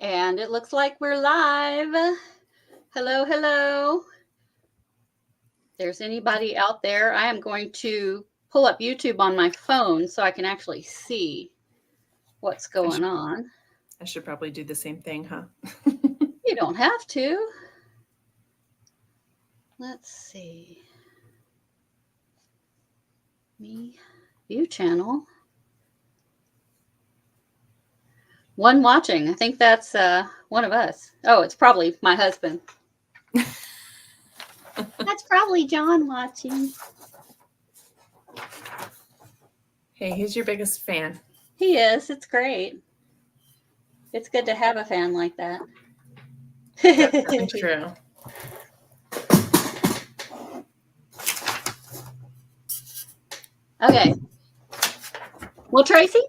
And it looks like we're live. Hello, hello. There's anybody out there? I am going to pull up YouTube on my phone so I can actually see what's going on. I should probably do the same thing, huh? You don't have to. Let's see. Me, view channel. One watching. I think that's one of us. Oh, it's probably my husband. That's probably John watching. Hey, he's your biggest fan. He is. It's great. It's good to have a fan like that. Definitely true. Okay. Well, Tracy.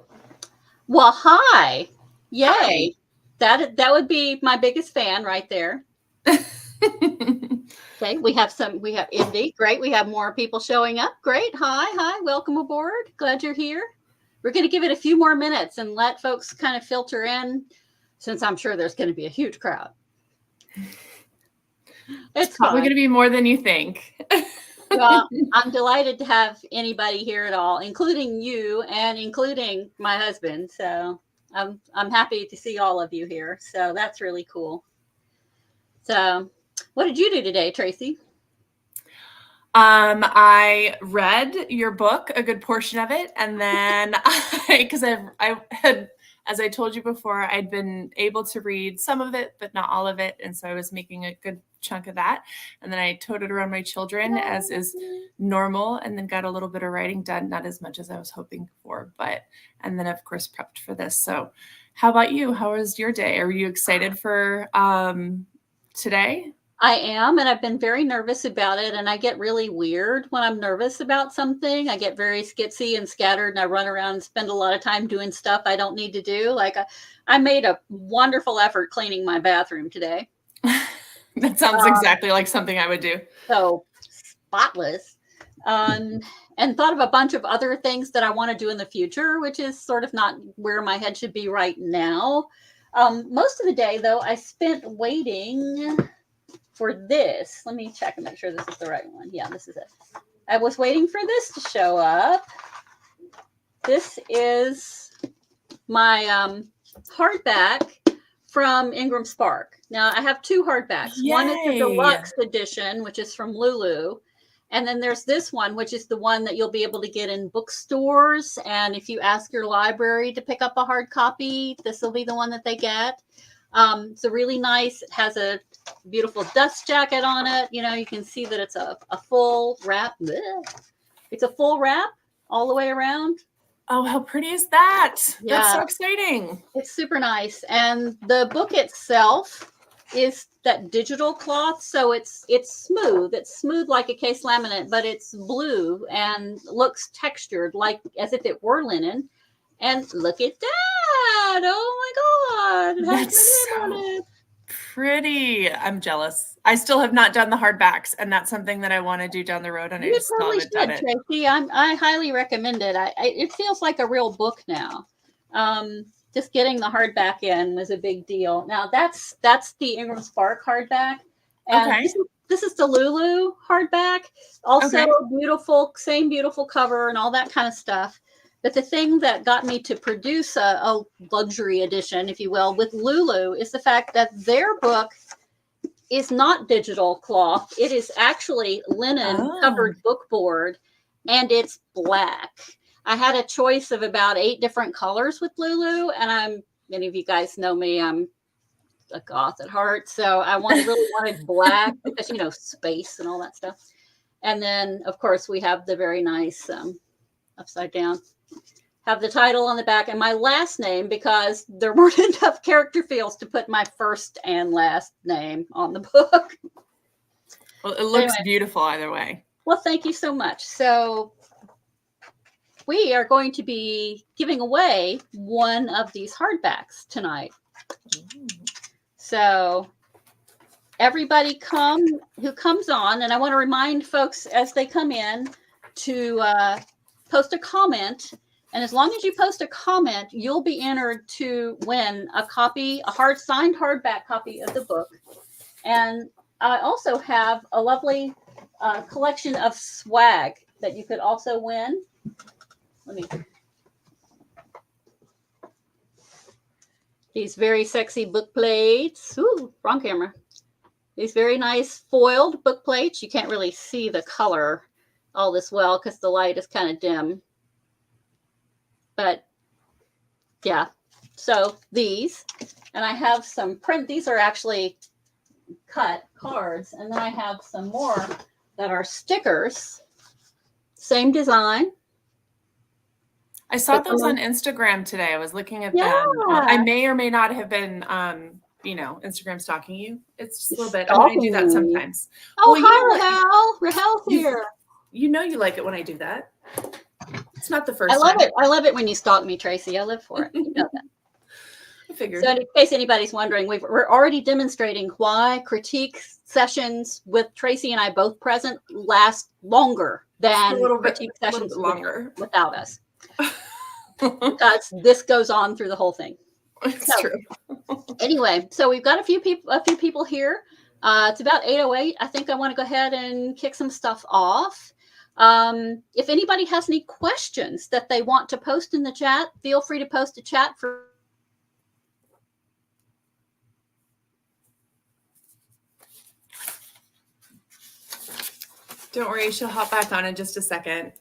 Well, hi. Yay. Hi. That would be my biggest fan right there. Okay, we have Indy. Great. We have more people showing up. Great. Hi. Welcome aboard. Glad you're here. We're going to give it a few more minutes and let folks kind of filter in, since I'm sure there's going to be a huge crowd. It's probably going to be more than you think. Well, I'm delighted to have anybody here at all, including you and including my husband. So I'm happy to see all of you here. So that's really cool. So what did you do today, Tracy? I read your book, a good portion of it. And then because I had, as I told you before, I'd been able to read some of it, but not all of it. And so I was making a good chunk of that. And then I toted around my children, as is normal, and then got a little bit of writing done, not as much as I was hoping for, and then of course prepped for this. So how about you? How was your day? Are you excited for today? I am, and I've been very nervous about it, and I get really weird when I'm nervous about something. I get very skitsy and scattered, and I run around and spend a lot of time doing stuff I don't need to do. Like I made a wonderful effort cleaning my bathroom today. That sounds exactly like something I would do. So spotless. And thought of a bunch of other things that I want to do in the future, which is sort of not where my head should be right now. Most of the day, though, I spent waiting for this. Let me check and make sure this is the right one. Yeah, this is it. I was waiting for this to show up. This is my hardback from Ingram Spark. Now, I have two hardbacks. Yay. One is the deluxe edition, which is from Lulu. And then there's this one, which is the one that you'll be able to get in bookstores. And if you ask your library to pick up a hard copy, this will be the one that they get. It's a really nice. It has a beautiful dust jacket on it. You know, you can see that it's a full wrap. It's a full wrap all the way around. Oh, how pretty is that? Yeah. That's so exciting. It's super nice. And the book itself is that digital cloth. So it's smooth. It's smooth like a case laminate, but it's blue and looks textured like as if it were linen. And look at that. Oh my God. It has my name on it. Pretty. I'm jealous. I still have not done the hardbacks, and that's something that I want to do down the road. And you totally should, Tracy. I highly recommend it. It feels like a real book now. Just getting the hardback in was a big deal. Now that's the Ingram Spark hardback, and okay. This is the Lulu hardback. Also beautiful, same beautiful cover and all that kind of stuff. But the thing that got me to produce a luxury edition, if you will, with Lulu is the fact that their book is not digital cloth. It is actually linen covered bookboard, and it's black. I had a choice of about 8 different colors with Lulu, and many of you guys know me, I'm a goth at heart. So I really wanted black because, you know, space and all that stuff. And then, of course, we have the very nice upside down. Have the title on the back and my last name because there weren't enough character fields to put my first and last name on the book. Well, it looks beautiful either way. Well, thank you so much. So we are going to be giving away one of these hardbacks tonight. So everybody who comes on, and I want to remind folks as they come in to post a comment And as long as you post a comment, you'll be entered to win a copy, signed hardback copy of the book. And I also have a lovely collection of swag that you could also win. These very sexy book plates. Ooh, wrong camera. These very nice foiled book plates. You can't really see the color all this well because the light is kind of dim. But yeah, so these. And I have some print. These are actually cut cards. And then I have some more that are stickers. Same design. I saw those on Instagram today. I was looking at them. I may or may not have been, Instagram stalking you. It's just a little bit. I do that sometimes. Oh, well, hi, Rahel. Rahel's here. You know you like it when I do that. It's not the first time. I love time. it. I love it when you stalk me, Tracy. I live for it. You know that. I figured. So in case anybody's wondering, we're already demonstrating why critique sessions with Tracy and I both present last longer than critique sessions without us. Because this goes on through the whole thing. It's true. Anyway, so we've got a few people here. It's about 8:08. I think I want to go ahead and kick some stuff off. If anybody has any questions that they want to post in the chat, feel free to post a chat for. Don't worry, she'll hop back on in just a second.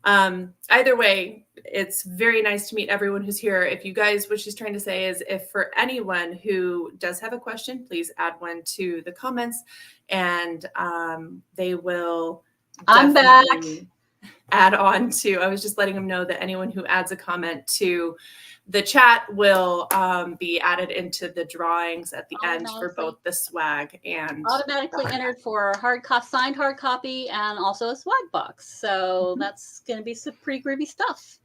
Either way, it's very nice to meet everyone who's here. If you guys, what she's trying to say is if for anyone who does have a question, please add one to the comments and they will definitely add on to, I was just letting them know that anyone who adds a comment to the chat will be added into the drawings at the end for both the swag and automatically entered for signed hard copy and also a swag box. So that's going to be some pretty groovy stuff.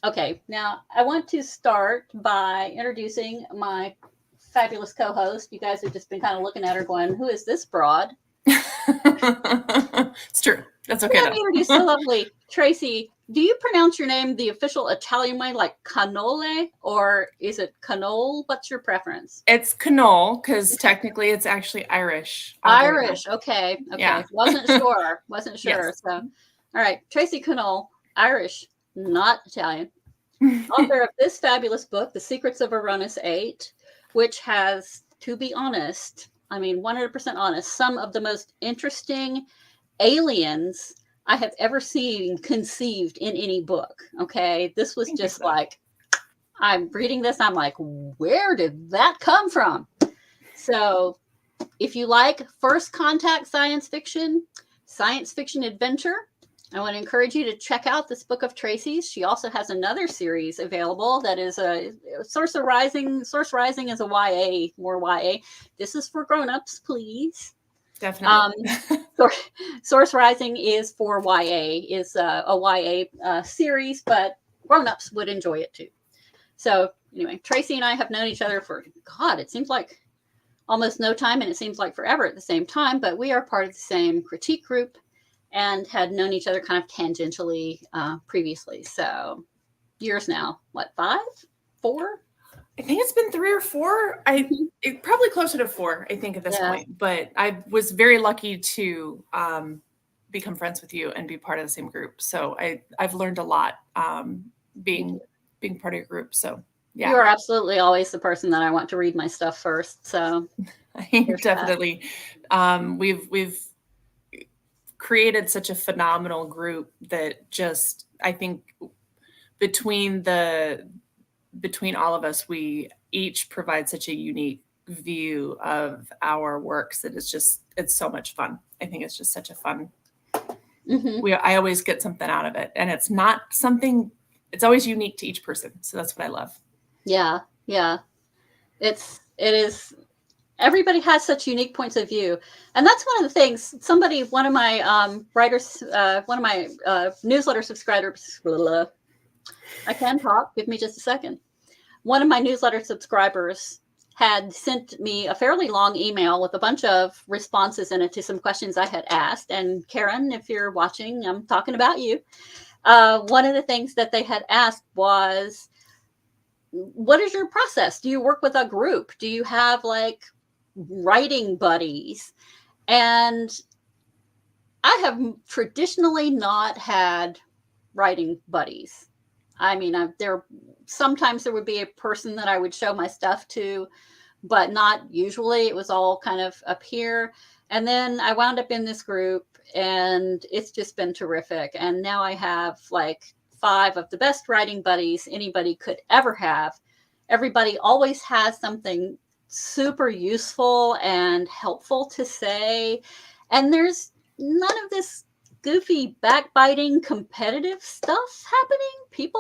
Okay, now I want to start by introducing my fabulous co-host. You guys have just been kind of looking at her going, who is this broad? It's true. That's okay. Let me introduce the lovely Tracy. Do you pronounce your name the official Italian way, like Canole, or is it Canole? What's your preference? It's Canole because technically it's actually Irish. Irish. Okay. Yeah. Wasn't sure. Yes. So, all right. Tracy Canole, Irish, not Italian. Author of this fabulous book, The Secrets of Eronis 8, which has, to be honest, 100% honest, some of the most interesting aliens I have ever seen conceived in any book. Okay. This was just like, I'm reading this. I'm like, where did that come from? So if you like first contact science fiction adventure, I want to encourage you to check out this book of Tracy's. She also has another series available that is a Source Rising is a YA, more YA. This is for grown-ups, please. Definitely. Source Rising is for YA, is a YA series, but grown-ups would enjoy it too. So anyway, Tracy and I have known each other for, God, it seems like almost no time, and it seems like forever at the same time, but we are part of the same critique group and had known each other kind of tangentially previously. So years now, what, 5, 4? I think it's been 3 or 4. Probably closer to 4, I think, at this point. But I was very lucky to become friends with you and be part of the same group. So I've learned a lot being part of your group. So yeah, you are absolutely always the person that I want to read my stuff first. So definitely, we've created such a phenomenal group that just, I think between all of us, we each provide such a unique view of our works that it's so much fun. I think it's just such a fun, I always get something out of it, and it's not something, it's always unique to each person. So that's what I love. Yeah. Yeah. It is. Everybody has such unique points of view. And that's one of the things, one of my writers, one of my newsletter subscribers, I can talk, give me just a second. One of my newsletter subscribers had sent me a fairly long email with a bunch of responses in it to some questions I had asked. And Karen, if you're watching, I'm talking about you. one of the things that they had asked was, what is your process? Do you work with a group? Do you have like writing buddies? And I have traditionally not had writing buddies. I mean, sometimes there would be a person that I would show my stuff to, but not usually. It was all kind of up here. And then I wound up in this group, and it's just been terrific. And now I have like 5 of the best writing buddies anybody could ever have. Everybody always has something super useful and helpful to say. And there's none of this goofy, backbiting, competitive stuff happening.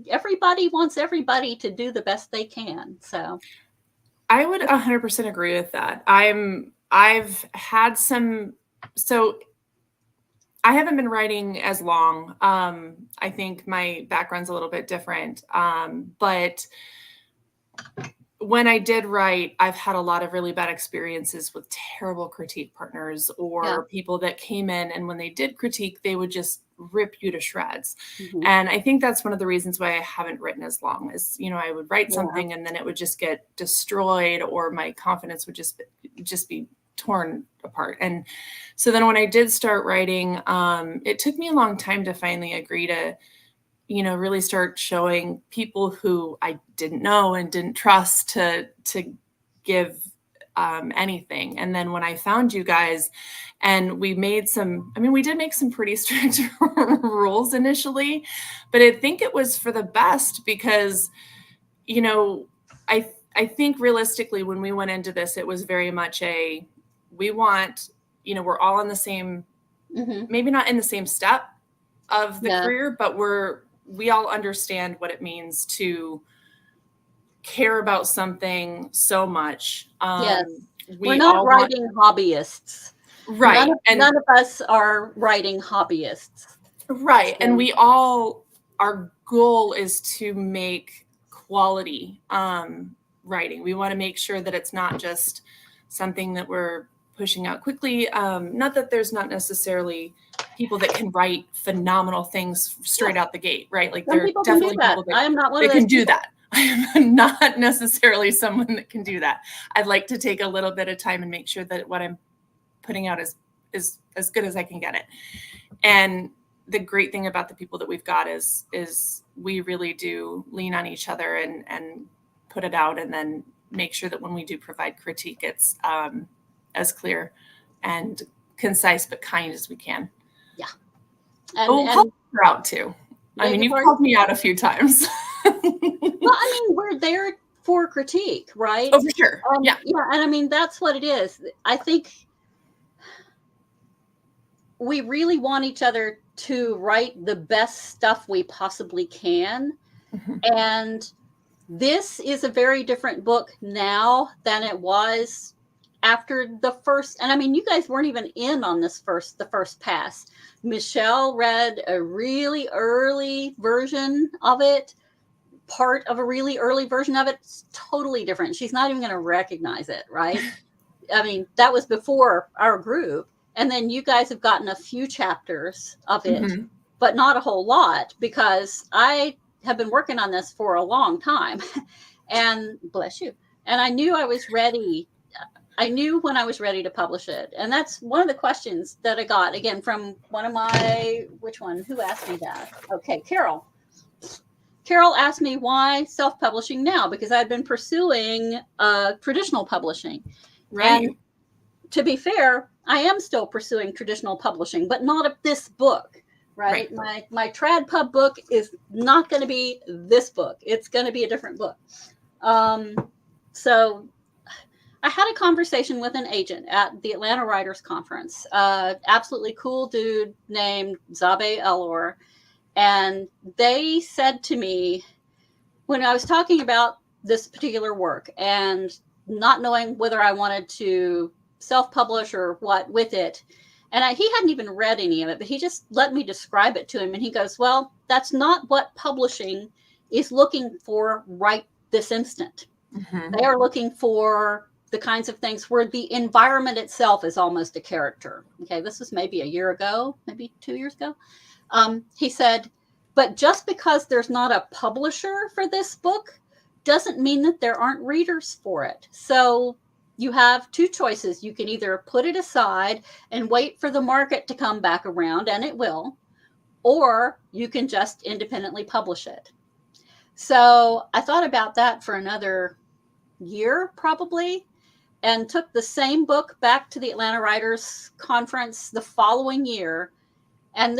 Everybody wants everybody to do the best they can. So I would 100% agree with that. I've had some, so I haven't been writing as long. I think my background's a little bit different. But when I did write, I've had a lot of really bad experiences with terrible critique partners or people that came in, and when they did critique, they would just rip you to shreds. And I think that's one of the reasons why I haven't written as long. As, you know, I would write something and then it would just get destroyed, or my confidence would just be torn apart. And so then when I did start writing, it took me a long time to finally agree to, you know, really start showing people who I didn't know and didn't trust to give anything. And then when I found you guys, and we made we did make some pretty strict rules initially, but I think it was for the best because, you know, I think realistically, when we went into this, it was very much we want, you know, we're all in the same, maybe not in the same step of the career, but we all understand what it means to care about something so much. We're not writing hobbyists. Right. None of us are writing hobbyists. Right. So. And our goal is to make quality writing. We want to make sure that it's not just something that we're pushing out quickly. Not that there's not necessarily people that can write phenomenal things straight out the gate, right? Like there are definitely people that, I am not one of those can do that. I am not necessarily someone that can do that. I'd like to take a little bit of time and make sure that what I'm putting out is as good as I can get it. And the great thing about the people that we've got is we really do lean on each other and put it out, and then make sure that when we do provide critique, it's as clear and concise but kind as we can. Yeah. And help her out too. I mean, you've called me out a few times. Well, I mean, we're there for critique, right? Oh, for sure. Yeah. And I mean, that's what it is. I think we really want each other to write the best stuff we possibly can. And this is a very different book now than it was after the first. And I mean, you guys weren't even in on the first pass. Michelle read a really early version of it. Part of a really early version of it. It's totally different. She's not even going to recognize it, right? I mean, that was before our group. And then you guys have gotten a few chapters of it, but not a whole lot, because I have been working on this for a long time. And bless you. And I knew I was ready. I knew when I was ready to publish it. And that's one of the questions that I got, again, from one of my, who asked me that? Okay, Carol. Carol asked me why self-publishing now, because I'd been pursuing traditional publishing. Right. And to be fair, I am still pursuing traditional publishing, but not of this book, right? My trad pub book is not going to be this book. It's going to be a different book. So I had a conversation with an agent at the Atlanta Writers Conference, absolutely cool dude named Zabe Elor. And they said to me, when I was talking about this particular work and not knowing whether I wanted to self-publish or what with it, and he hadn't even read any of it, but he just let me describe it to him. And he goes, well, that's not what publishing is looking for right this instant. They are looking for the kinds of things where the environment itself is almost a character. Okay, this was maybe a year ago, maybe 2 years ago. He said, but just because there's not a publisher for this book doesn't mean that there aren't readers for it. So you have two choices. You can either put it aside and wait for the market to come back around, and it will, or you can just independently publish it. So I thought about that for another year, probably, and took the same book back to the Atlanta Writers Conference the following year. And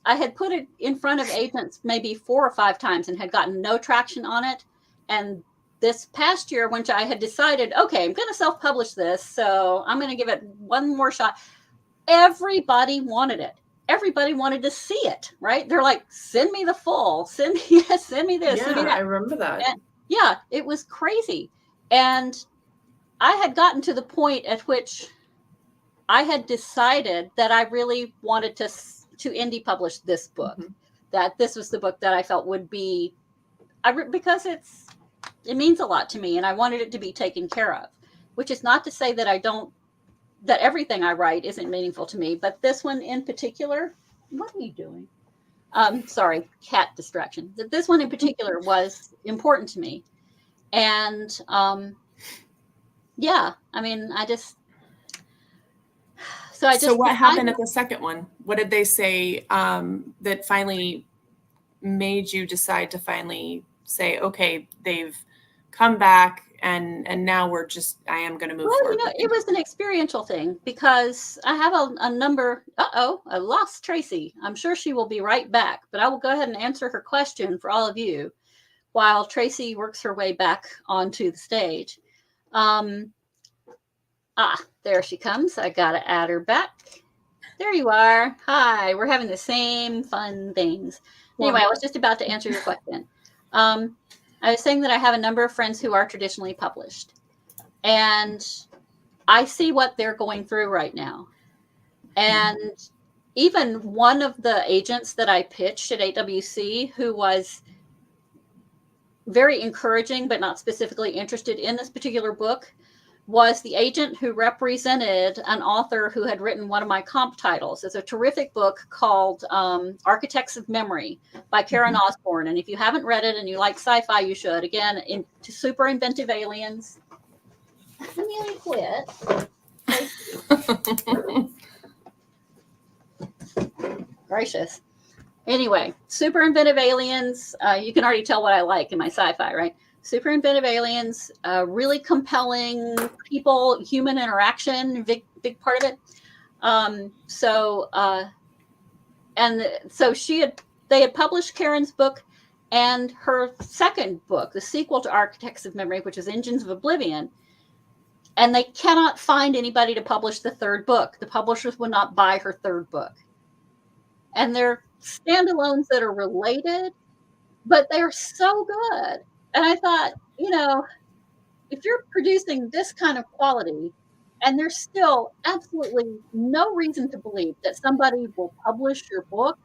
I had put it in front of agents maybe 4 or 5 times and had gotten no traction on it. And this past year, when I had decided, okay, I'm going to self-publish this, so I'm going to give it one more shot, everybody wanted it. Everybody wanted to see it, right? They're like, send me the full, send me this, send me that. I remember that. And yeah, it was crazy. And I had gotten to the point at which I had decided that I really wanted to indie publish this book, that this was the book that I felt would be, because it means a lot to me, and I wanted it to be taken care of, which is not to say that that everything I write isn't meaningful to me, but this one in particular, what are you doing? Sorry, cat distraction. This one in particular was important to me. And yeah, I mean, So what happened at the second one? What did they say that finally made you decide to finally say, okay, they've come back and now I am going to move forward? It was an experiential thing, because I have a number. I lost Tracy. I'm sure she will be right back, but I will go ahead and answer her question for all of you while Tracy works her way back onto the stage. There she comes. I got to add her back. There you are. Hi, we're having the same fun things. Anyway, I was just about to answer your question. I was saying that I have a number of friends who are traditionally published, and I see what they're going through right now. And even one of the agents that I pitched at AWC, who was very encouraging but not specifically interested in this particular book, was the agent who represented an author who had written one of my comp titles. It's a terrific book called Architects of Memory by Karen Osborne. And if you haven't read it and you like sci-fi, you should. Again, into super inventive aliens. I nearly quit. Gracious. Anyway, super inventive aliens. You can already tell what I like in my sci-fi, right? Super inventive aliens, really compelling people, human interaction, big part of it. They had published Karen's book and her second book, the sequel to Architects of Memory, which is Engines of Oblivion. And they cannot find anybody to publish the third book. The publishers will not buy her third book. And they're standalones that are related, but they're so good. And I thought, if you're producing this kind of quality and there's still absolutely no reason to believe that somebody will publish your book,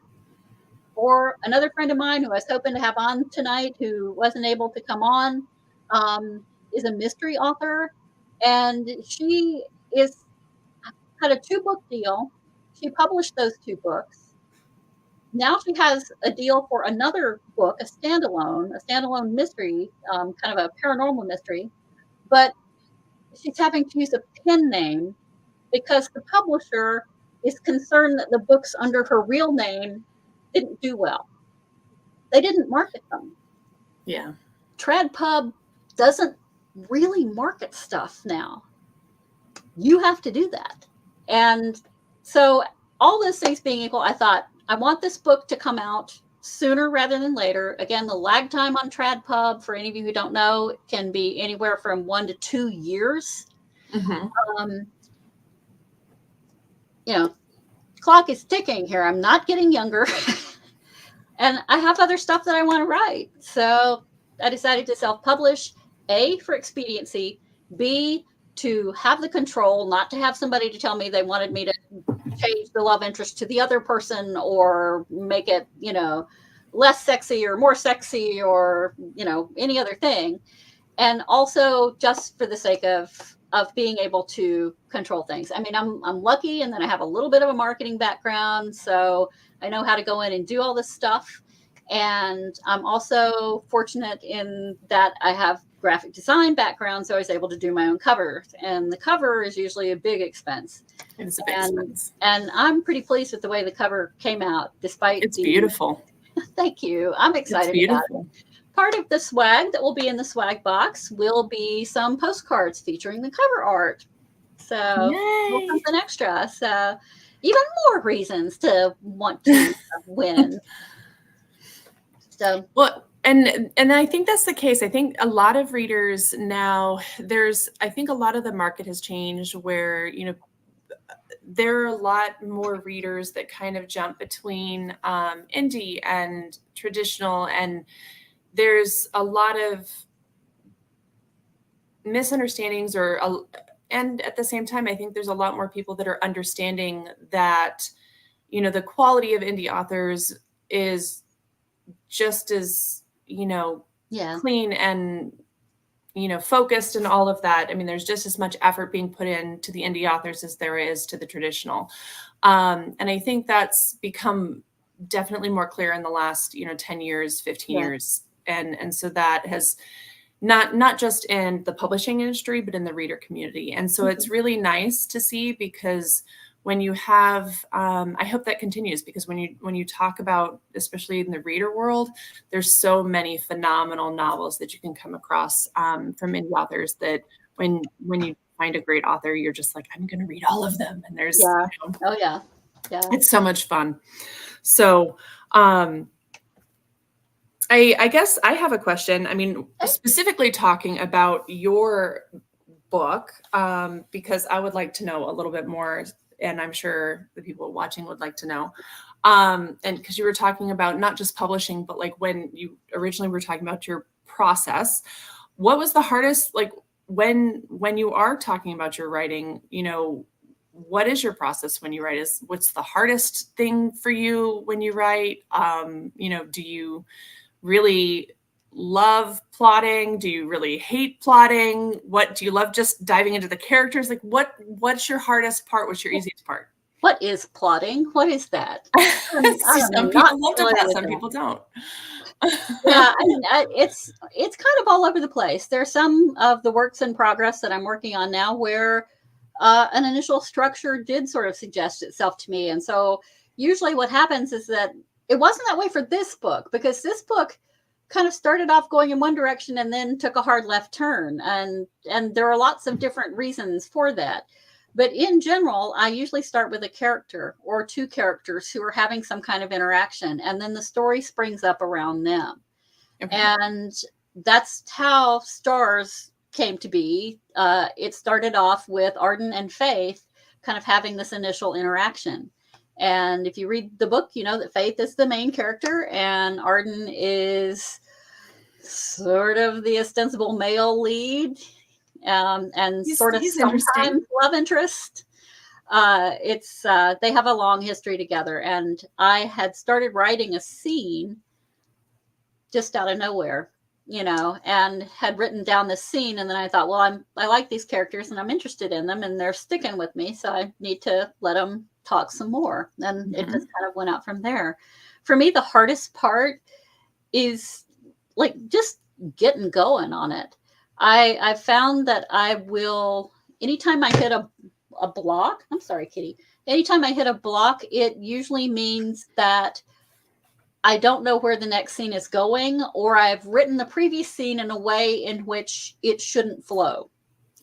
or another friend of mine who I was hoping to have on tonight who wasn't able to come on, is a mystery author, and she had a 2-book deal. She published those 2 books. Now she has a deal for another book, a standalone mystery, kind of a paranormal mystery, but she's having to use a pen name because the publisher is concerned that the books under her real name didn't do well. They didn't market them. Yeah. TradPub doesn't really market stuff now. You have to do that. And so all those things being equal, I thought, I want this book to come out sooner rather than later. Again, the lag time on TradPub, for any of you who don't know, can be anywhere from 1 to 2 years. Clock is ticking here. I'm not getting younger. And I have other stuff that I want to write. So I decided to self-publish, A, for expediency, B, to have the control, not to have somebody to tell me they wanted me to change the love interest to the other person or make it, less sexy or more sexy or, any other thing. And also just for the sake of of being able to control things. I mean, I'm lucky, and then I have a little bit of a marketing background, so I know how to go in and do all this stuff. And I'm also fortunate in that I have graphic design background, so I was able to do my own covers. And the cover is usually a big expense. It's a big expense. And I'm pretty pleased with the way the cover came out, despite it's beautiful. Thank you. I'm excited about it. Part of the swag that will be in the swag box will be some postcards featuring the cover art. So something extra. So even more reasons to want to win. So well, and I think that's the case. I think a lot of readers now, I think a lot of the market has changed where, you know, there are a lot more readers that kind of jump between indie and traditional, and there's a lot of misunderstandings and at the same time, I think there's a lot more people that are understanding that, you know, the quality of indie authors is just as, you know, clean and, you know, focused and all of that. I mean, there's just as much effort being put into the indie authors as there is to the traditional. And I think that's become definitely more clear in the last, you know, 10 years, 15 years. And so that has not just in the publishing industry, but in the reader community. And so it's really nice to see, because when you have, I hope that continues, because when you talk about, especially in the reader world, there's so many phenomenal novels that you can come across from indie authors that when you find a great author, you're just like, I'm going to read all of them. And there's, you know, it's so much fun. So, I guess I have a question. I mean, specifically talking about your book, because I would like to know a little bit more, and I'm sure the people watching would like to know. And because you were talking about not just publishing, but like when you originally were talking about your process, what was the hardest, like when you are talking about your writing, you know, what is your process when you write? What's the hardest thing for you when you write? You know, do you really love plotting? Do you really hate plotting? What do you love, just diving into the characters? Like what's your hardest part? What's your easiest part? What is plotting? What is that? Some people love to plot, some people don't. Yeah, I mean, it's kind of all over the place. There are some of the works in progress that I'm working on now where an initial structure did sort of suggest itself to me. And so usually what happens is that it wasn't that way for this book, because this book kind of started off going in one direction and then took a hard left turn. And there are lots of different reasons for that. But in general, I usually start with a character or two characters who are having some kind of interaction, and then the story springs up around them. Okay. And that's how Stars came to be. It started off with Arden and Faith kind of having this initial interaction. And if you read the book, you know that Faith is the main character and Arden is sort of the ostensible male lead, and sort of sometimes love interest. They have a long history together, and I had started writing a scene just out of nowhere, you know, and had written down this scene, and then I thought, well, I like these characters and I'm interested in them and they're sticking with me, so I need to let them talk some more. And it just kind of went out from there. For me, the hardest part is like just getting going on it. I found that I will, anytime I hit a block, I'm sorry, Kitty. Anytime I hit a block, it usually means that I don't know where the next scene is going, or I've written the previous scene in a way in which it shouldn't flow.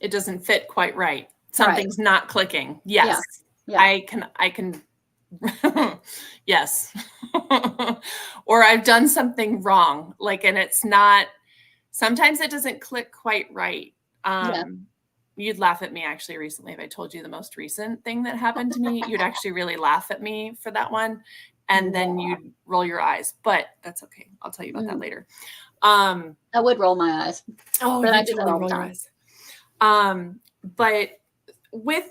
It doesn't fit quite right. Something's not clicking. Yes. Yeah. I can yes. Or I've done something wrong. Like, and it's not, sometimes it doesn't click quite right. You'd laugh at me actually recently if I told you the most recent thing that happened to me. You'd actually really laugh at me for that one. And then you'd roll your eyes, but that's okay. I'll tell you about that later. I would roll my eyes. Oh, but I do roll your eyes. But with,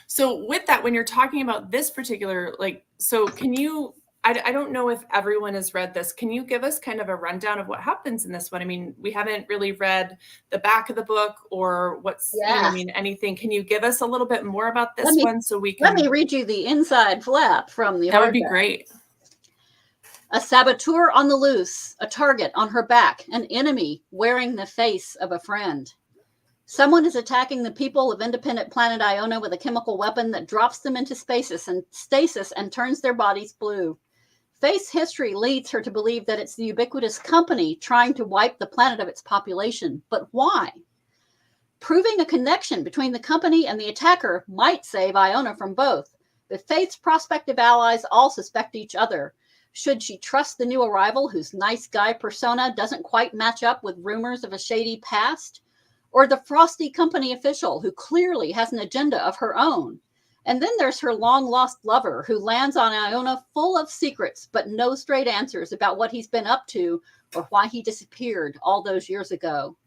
so with that, when you're talking about this particular, like, so can you I don't know if everyone has read this. Can you give us kind of a rundown of what happens in this one? I mean, we haven't really read the back of the book or what's, you know, I mean, anything. Can you give us a little bit more about this one so we can... Let me read you the inside flap from the That would be great. A saboteur on the loose, a target on her back, an enemy wearing the face of a friend. Someone is attacking the people of independent planet Iona with a chemical weapon that drops them into stasis and turns their bodies blue. Faith's history leads her to believe that it's the ubiquitous company trying to wipe the planet of its population. But why? Proving a connection between the company and the attacker might save Iona from both. But Faith's prospective allies all suspect each other. Should she trust the new arrival whose nice guy persona doesn't quite match up with rumors of a shady past? Or the frosty company official who clearly has an agenda of her own? And then there's her long-lost lover who lands on Iona full of secrets, but no straight answers about what he's been up to or why he disappeared all those years ago.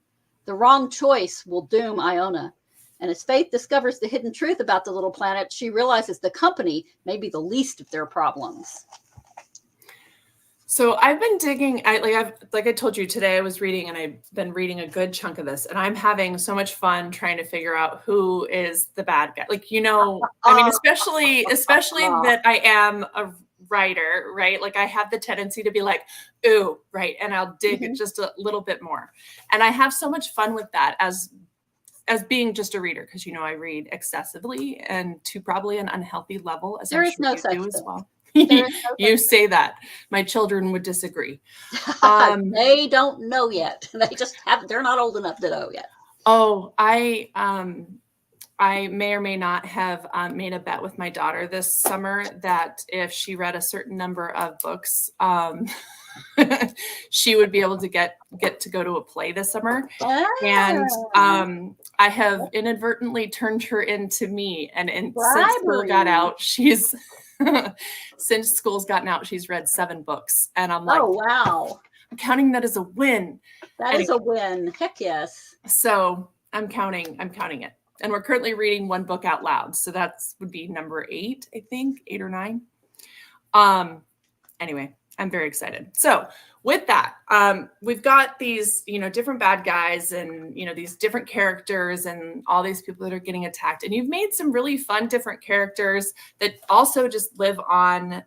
The wrong choice will doom Iona. And as Faith discovers the hidden truth about the little planet, she realizes the company may be the least of their problems. So I've been digging, like I told you today, I was reading and I've been reading a good chunk of this and I'm having so much fun trying to figure out who is the bad guy. Like, you know, I mean, especially that I am a writer, right? Like I have the tendency to be like, ooh, right. And I'll dig just a little bit more. And I have so much fun with that as being just a reader, because, you know, I read excessively and to probably an unhealthy level, as there I'm is sure no you such do thing. as well. You say that. My children would disagree. They don't know yet. They're not old enough to know yet. Oh, I may or may not have made a bet with my daughter this summer that if she read a certain number of books, she would be able to get to go to a play this summer. And I have inadvertently turned her into me. And since school got out, she's read 7 books. And I'm like, oh, wow. I'm counting that as a win. That is a win. Heck yes. So I'm counting it. And we're currently reading one book out loud. So would be number 8, I think, 8 or 9. Anyway, I'm very excited. So with that, we've got these, you know, different bad guys and, you know, these different characters and all these people that are getting attacked. And you've made some really fun, different characters that also just live on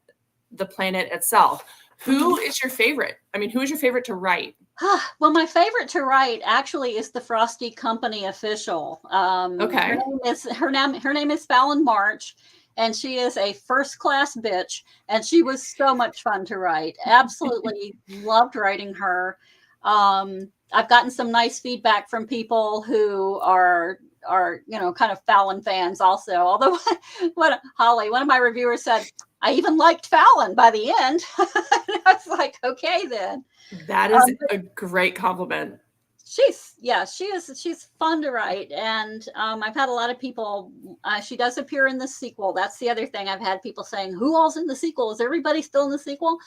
the planet itself. Who is your favorite? I mean, who is your favorite to write? Well, my favorite to write actually is the Frosty Company official. Okay. Her name is Fallon March, and she is a first-class bitch, and she was so much fun to write. Absolutely loved writing her. I've gotten some nice feedback from people who are you know, kind of Fallon fans also. Although Holly, one of my reviewers said, I even liked Fallon by the end. I was like, okay, then. That is a great compliment. She's fun to write. And I've had a lot of people, she does appear in the sequel. That's the other thing. I've had people saying, who all's in the sequel? Is everybody still in the sequel?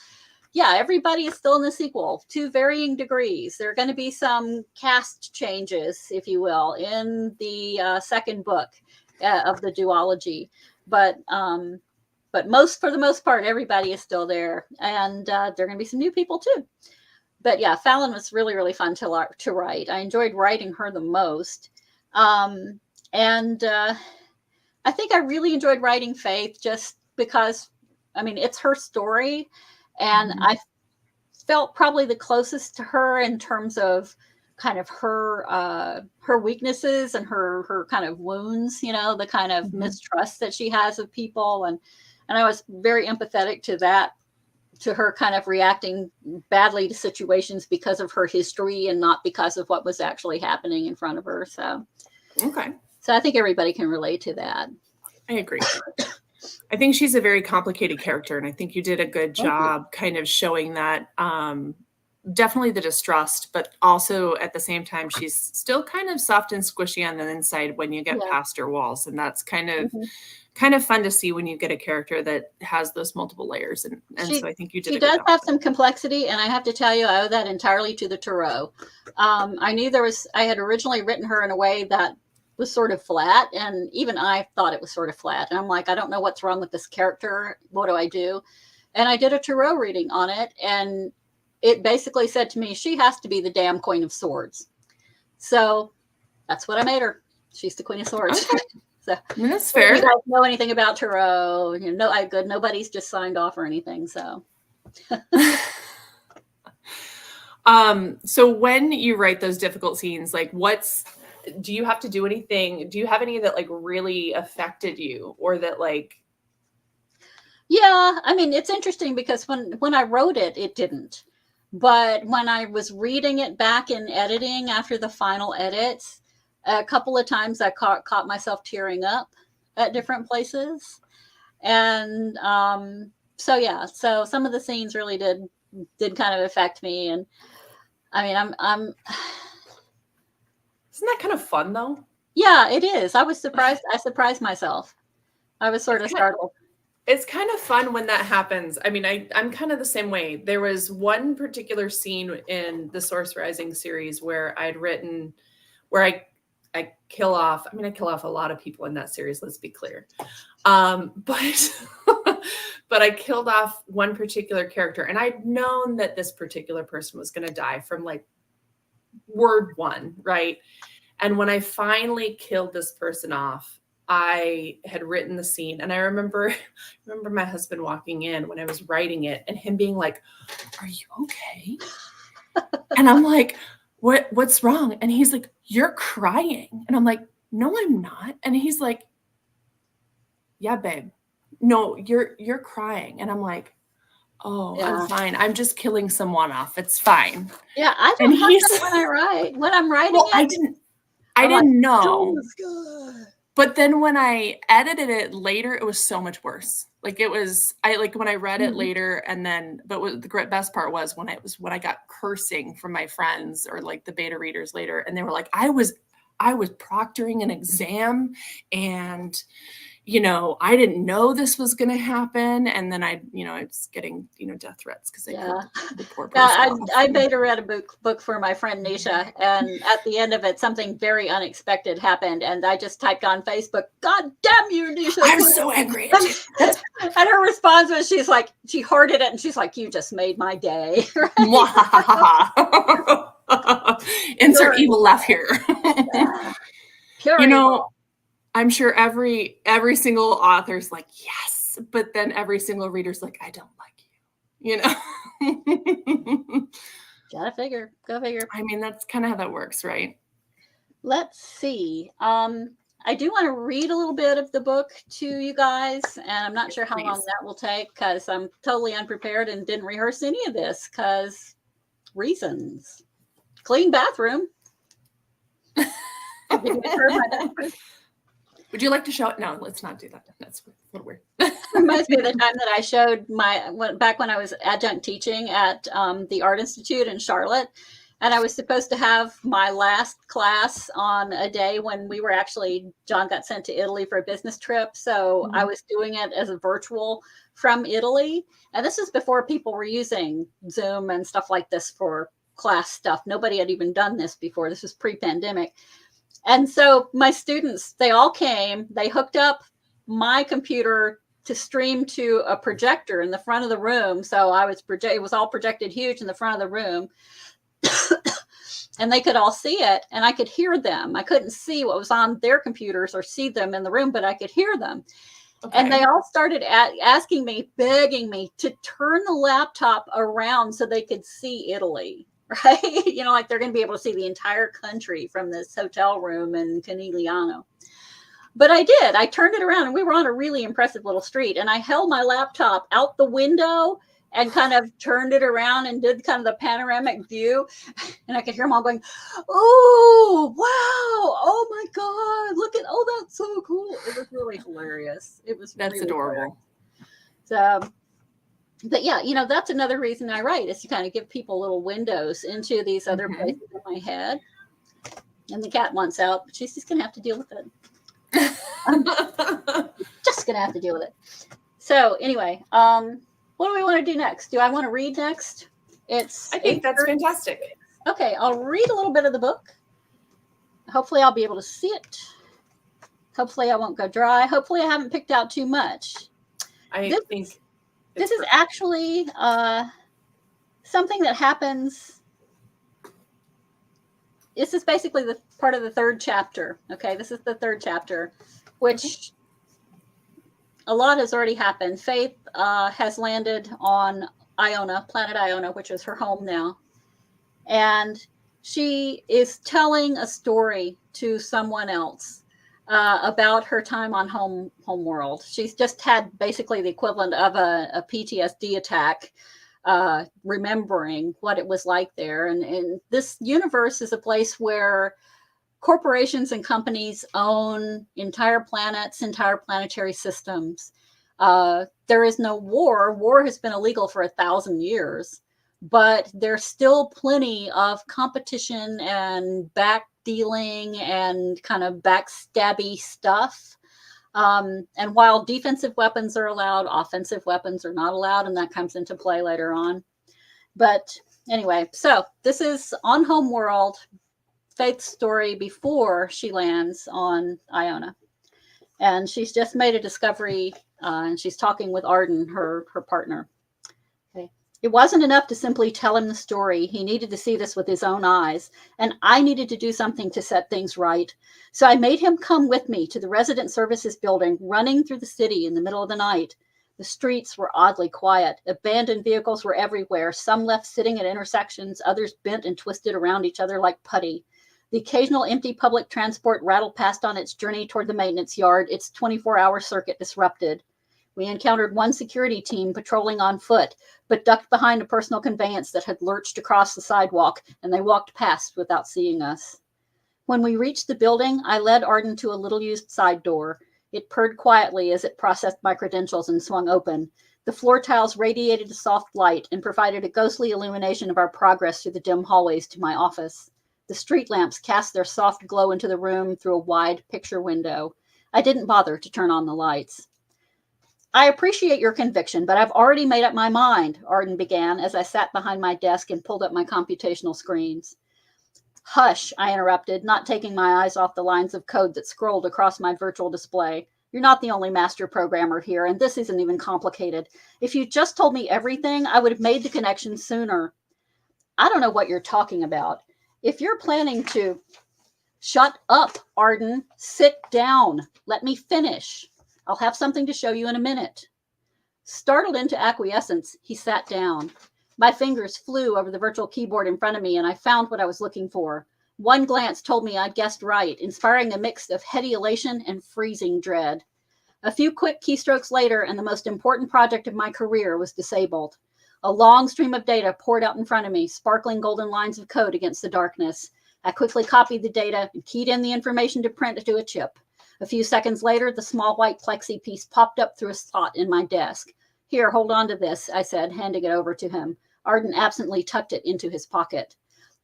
Yeah, everybody is still in the sequel to varying degrees. There are going to be some cast changes, if you will, in the second book of the duology. But for the most part, everybody is still there. And there are going to be some new people too. But yeah, Fallon was really, really fun to write. I enjoyed writing her the most. And I think I really enjoyed writing Faith just because, I mean, it's her story. And I felt probably the closest to her in terms of kind of her weaknesses and her kind of wounds, you know, the kind of mistrust that she has of people. And I was very empathetic to that, to her kind of reacting badly to situations because of her history and not because of what was actually happening in front of her. So, okay. So I think everybody can relate to that. I agree. I think she's a very complicated character, and I think you did a good job kind of showing that, definitely the distrust, but also at the same time, she's still kind of soft and squishy on the inside when you get past her walls. And that's kind of fun to see when you get a character that has those multiple layers. And so I think you did. She does have some complexity, and I have to tell you, I owe that entirely to the Tarot. I knew I had originally written her in a way that was sort of flat, and even I thought it was sort of flat. And I'm like, I don't know what's wrong with this character. What do I do? And I did a tarot reading on it, and it basically said to me, she has to be the damn Queen of Swords. So that's what I made her. She's the Queen of Swords. Okay. So I mean, that's fair. If you guys know anything about tarot, nobody's just signed off or anything. So so when you write those difficult scenes, like do you have to do anything? Do you have any that like really affected you, or that like? Yeah, I mean, it's interesting because when I wrote it, it didn't. But when I was reading it back in editing after the final edits, a couple of times I caught myself tearing up at different places. And so some of the scenes really did kind of affect me. And I mean, I'm Isn't that kind of fun though? Yeah, it is. I was surprised. I surprised myself. I was sort of startled. It's kind of fun when that happens. I mean, I'm kind of the same way. There was one particular scene in the Source Rising series where I'd written, where I kill off. I mean, I kill off a lot of people in that series. Let's be clear, but but I killed off one particular character, and I'd known that this particular person was going to die from like word one, right? And when I finally killed this person off, I had written the scene, and I remember my husband walking in when I was writing it and him being like, "Are you okay?" And I'm like, what's wrong? And he's like, "You're crying." And I'm like, "No, I'm not." And he's like, "Yeah, babe. No, you're crying." And I'm like, "Oh, yeah. I'm fine. I'm just killing someone off. It's fine." Yeah, I don't have that when I write. When I'm writing well, I didn't know. Oh, but then when I edited it later, it was so much worse. Like when I read it later, and then, but what the best part was when I got cursing from my friends or like the beta readers later, and they were like, I was proctoring an exam, and I didn't know this was going to happen. And then I was getting, death threats because I killed the poor person. I beta read a book for my friend Nisha, and at the end of it, something very unexpected happened. And I just typed on Facebook, "God damn you, Nisha." I'm so angry at you. And her response was, she hearted it, and she's like, "You just made my day." Insert evil laugh here. Pure evil. I'm sure every single author's like, yes, but then every single reader's like, I don't like you. Go figure. I mean, that's kind of how that works, right? Let's see. I do want to read a little bit of the book to you guys, and I'm not sure how long that will take because I'm totally unprepared and didn't rehearse any of this because reasons. Clean bathroom. Would you like to show it? No, let's not do that. That's a little weird. Reminds me of the time that I showed back when I was adjunct teaching at the Art Institute in Charlotte. And I was supposed to have my last class on a day when John got sent to Italy for a business trip. So I was doing it as a virtual from Italy. And this is before people were using Zoom and stuff like this for class stuff. Nobody had even done this before. This was pre-pandemic. And so my students, they all came, they hooked up my computer to stream to a projector in the front of the room. So it was all projected huge in the front of the room. And they could all see it, and I could hear them. I couldn't see what was on their computers or see them in the room, but I could hear them. Okay. And they all started asking me, begging me to turn the laptop around so they could see Italy. Right? Like they're going to be able to see the entire country from this hotel room in Canigliano. But I did. I turned it around, and we were on a really impressive little street. And I held my laptop out the window and kind of turned it around and did kind of the panoramic view. And I could hear them all going, "Oh, wow. Oh, my God. That's so cool." It was really hilarious. That's really adorable. Hilarious. So, but yeah, that's another reason I write is to kind of give people little windows into these other places in my head. And the cat wants out, but she's just going to have to deal with it. Just going to have to deal with it. So anyway, what do we want to do next? Do I want to read next? I think that's fantastic. Okay, I'll read a little bit of the book. Hopefully I'll be able to see it. Hopefully I won't go dry. Hopefully I haven't picked out too much. I think This is actually something that happens. This is basically the part of the third chapter. Okay, this is the third chapter, which a lot has already happened. Faith has landed on Iona, planet Iona, which is her home now. And she is telling a story to someone else about her time on Homeworld. She's just had basically the equivalent of a PTSD attack, remembering what it was like there. And this universe is a place where corporations and companies own entire planets, entire planetary systems. There is no war. War has been illegal for 1,000 years, but there's still plenty of competition and back dealing and kind of backstabby stuff. And while defensive weapons are allowed, offensive weapons are not allowed, and that comes into play later on. But anyway, so this is on Homeworld, Faith's story before she lands on Iona. And she's just made a discovery, and she's talking with Arden, her partner. Okay. It wasn't enough to simply tell him the story. He needed to see this with his own eyes, and I needed to do something to set things right. So I made him come with me to the resident services building, running through the city in the middle of the night. The streets were oddly quiet. Abandoned vehicles were everywhere, some left sitting at intersections, others bent and twisted around each other like putty. The occasional empty public transport rattled past on its journey toward the maintenance yard, its 24-hour circuit disrupted. We encountered one security team patrolling on foot, but ducked behind a personal conveyance that had lurched across the sidewalk, and they walked past without seeing us. When we reached the building, I led Arden to a little-used side door. It purred quietly as it processed my credentials and swung open. The floor tiles radiated a soft light and provided a ghostly illumination of our progress through the dim hallways to my office. The street lamps cast their soft glow into the room through a wide picture window. I didn't bother to turn on the lights. I appreciate your conviction, but I've already made up my mind, Arden began as I sat behind my desk and pulled up my computational screens. Hush, I interrupted, not taking my eyes off the lines of code that scrolled across my virtual display. You're not the only master programmer here, and this isn't even complicated. If you just told me everything, I would have made the connection sooner. I don't know what you're talking about. If you're planning to... Shut up, Arden. Sit down. Let me finish. I'll have something to show you in a minute. Startled into acquiescence, he sat down. My fingers flew over the virtual keyboard in front of me, and I found what I was looking for. One glance told me I'd guessed right, inspiring a mix of heady elation and freezing dread. A few quick keystrokes later, and the most important project of my career was disabled. A long stream of data poured out in front of me, sparkling golden lines of code against the darkness. I quickly copied the data and keyed in the information to print to a chip. A few seconds later, the small white plexi piece popped up through a slot in my desk. Here, hold on to this, I said, handing it over to him. Arden absently tucked it into his pocket.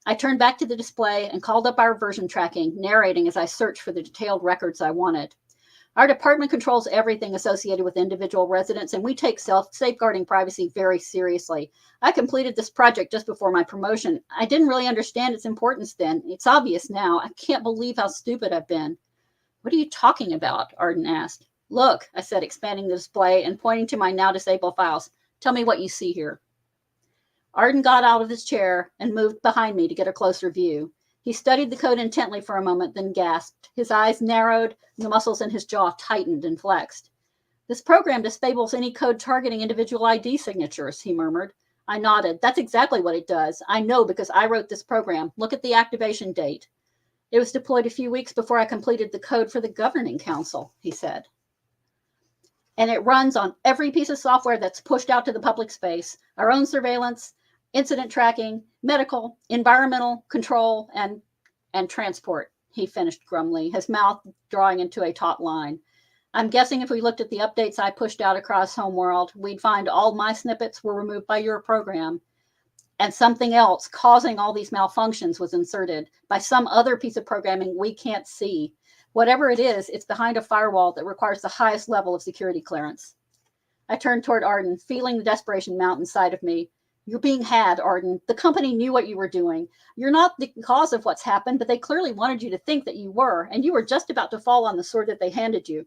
I turned back to the display and called up our version tracking, narrating as I searched for the detailed records I wanted. Our department controls everything associated with individual residents, and we take safeguarding privacy very seriously. I completed this project just before my promotion. I didn't really understand its importance then. It's obvious now. I can't believe how stupid I've been. What are you talking about? Arden asked. Look, I said, expanding the display and pointing to my now disabled files. Tell me what you see here. Arden got out of his chair and moved behind me to get a closer view. He studied the code intently for a moment, then gasped. His eyes narrowed, and the muscles in his jaw tightened and flexed. This program disables any code targeting individual ID signatures, he murmured. I nodded. That's exactly what it does. I know because I wrote this program. Look at the activation date. It was deployed a few weeks before I completed the code for the Governing Council, he said. And it runs on every piece of software that's pushed out to the public space, our own surveillance, incident tracking, medical, environmental control, and transport, he finished grumly, his mouth drawing into a taut line. I'm guessing if we looked at the updates I pushed out across Homeworld, we'd find all my snippets were removed by your program, and something else causing all these malfunctions was inserted by some other piece of programming we can't see. Whatever it is, it's behind a firewall that requires the highest level of security clearance. I turned toward Arden, feeling the desperation mount inside of me. You're being had, Arden. The company knew what you were doing. You're not the cause of what's happened, but they clearly wanted you to think that you were, and you were just about to fall on the sword that they handed you.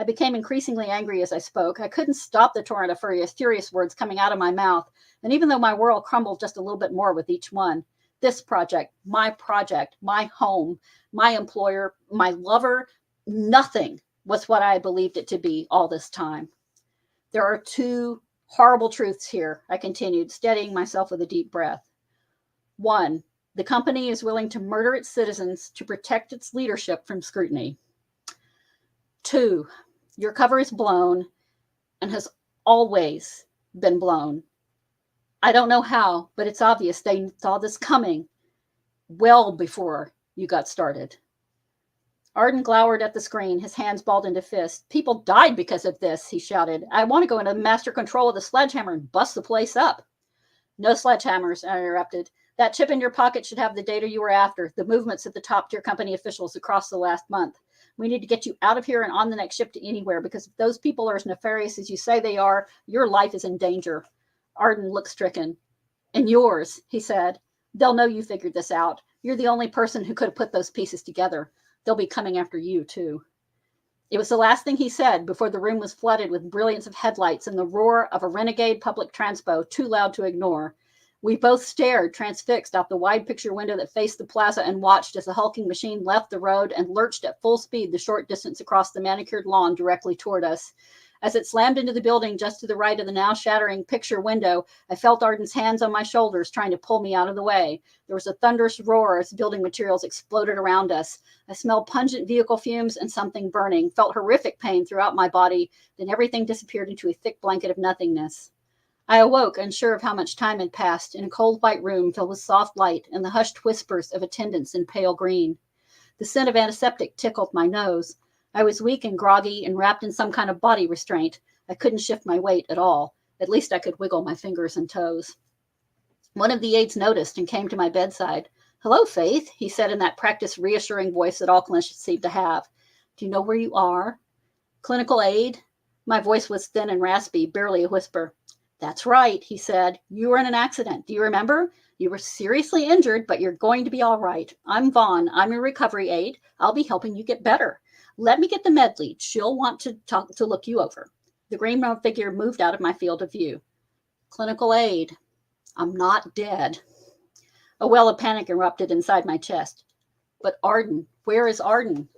I became increasingly angry as I spoke. I couldn't stop the torrent of furious words coming out of my mouth, and even though my world crumbled just a little bit more with each one, this project, my home, my employer, my lover, nothing was what I believed it to be all this time. There are two horrible truths here, I continued, steadying myself with a deep breath. One, the company is willing to murder its citizens to protect its leadership from scrutiny. Two, your cover is blown and has always been blown. I don't know how, but it's obvious they saw this coming well before you got started. Arden glowered at the screen, his hands balled into fists. People died because of this, he shouted. I want to go into master control with a sledgehammer and bust the place up. No sledgehammers, I interrupted. That chip in your pocket should have the data you were after, the movements of the top-tier company officials across the last month. We need to get you out of here and on the next ship to anywhere, because if those people are as nefarious as you say they are, your life is in danger. Arden looked stricken. And yours, he said. They'll know you figured this out. You're the only person who could have put those pieces together. They'll be coming after you, too. It was the last thing he said before the room was flooded with brilliance of headlights and the roar of a renegade public transpo too loud to ignore. We both stared, transfixed, out the wide picture window that faced the plaza and watched as the hulking machine left the road and lurched at full speed the short distance across the manicured lawn directly toward us. As it slammed into the building just to the right of the now shattering picture window, I felt Arden's hands on my shoulders trying to pull me out of the way. There was a thunderous roar as building materials exploded around us. I smelled pungent vehicle fumes and something burning, felt horrific pain throughout my body, then everything disappeared into a thick blanket of nothingness. I awoke, unsure of how much time had passed, in a cold white room filled with soft light and the hushed whispers of attendants in pale green. The scent of antiseptic tickled my nose. I was weak and groggy and wrapped in some kind of body restraint. I couldn't shift my weight at all. At least I could wiggle my fingers and toes. One of the aides noticed and came to my bedside. Hello, Faith, he said in that practiced, reassuring voice that all clinicians seem to have. Do you know where you are? Clinical aid? My voice was thin and raspy, barely a whisper. That's right, he said. You were in an accident. Do you remember? You were seriously injured, but you're going to be all right. I'm Vaughn. I'm your recovery aide. I'll be helping you get better. Let me get the med lead. She'll want to look you over. The green figure moved out of my field of view. Clinical aid. I'm not dead. A well of panic erupted inside my chest. But Arden, where is Arden?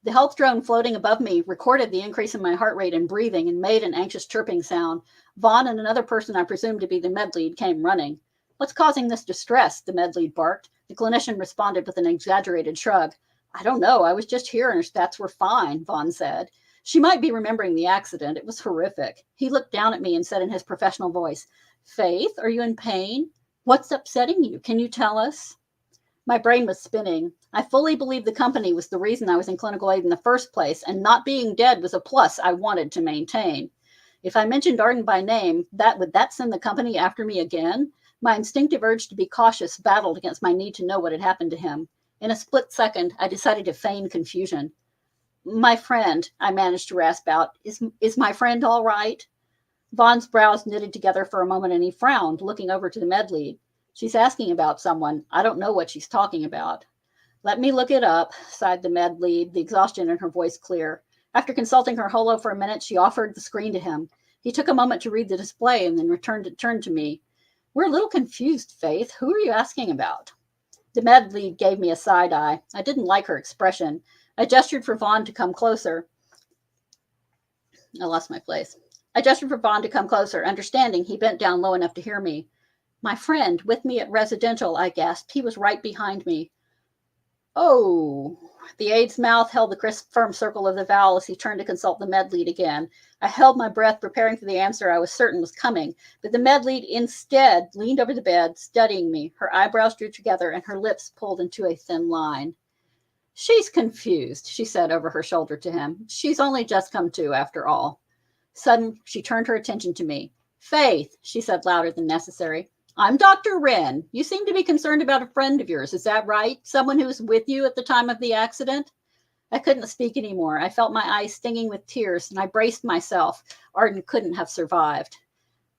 The health drone floating above me recorded the increase in my heart rate and breathing and made an anxious chirping sound. Vaughn and another person I presumed to be the med lead came running. What's causing this distress? The med lead barked. The clinician responded with an exaggerated shrug. I don't know. I was just here and her stats were fine, Vaughn said. She might be remembering the accident. It was horrific. He looked down at me and said in his professional voice, Faith, are you in pain? What's upsetting you? Can you tell us? My brain was spinning. I fully believed the company was the reason I was in clinical aid in the first place, and not being dead was a plus I wanted to maintain. If I mentioned Arden by name, would that send the company after me again? My instinctive urge to be cautious battled against my need to know what had happened to him. In a split second, I decided to feign confusion. My friend, I managed to rasp out. Is my friend all right? Vaughn's brows knitted together for a moment and he frowned, looking over to the med lead. She's asking about someone. I don't know what she's talking about. Let me look it up, sighed the med lead, the exhaustion in her voice clear. After consulting her holo for a minute, she offered the screen to him. He took a moment to read the display and then turned to me. We're a little confused, Faith. Who are you asking about? The med lead gave me a side eye. I didn't like her expression. I gestured for Vaughn to come closer. I lost my place. I gestured for Vaughn to come closer. Understanding, he bent down low enough to hear me. My friend, with me at residential, I gasped. He was right behind me. Oh. The aide's mouth held the crisp, firm circle of the vowel as he turned to consult the med lead again. I held my breath, preparing for the answer I was certain was coming, but the med lead instead leaned over the bed, studying me. Her eyebrows drew together and her lips pulled into a thin line. She's confused, she said over her shoulder to him. She's only just come to, after all. Suddenly, she turned her attention to me. Faith, she said louder than necessary. I'm Dr. Wren. You seem to be concerned about a friend of yours. Is that right? Someone who was with you at the time of the accident? I couldn't speak anymore. I felt my eyes stinging with tears, and I braced myself. Arden couldn't have survived.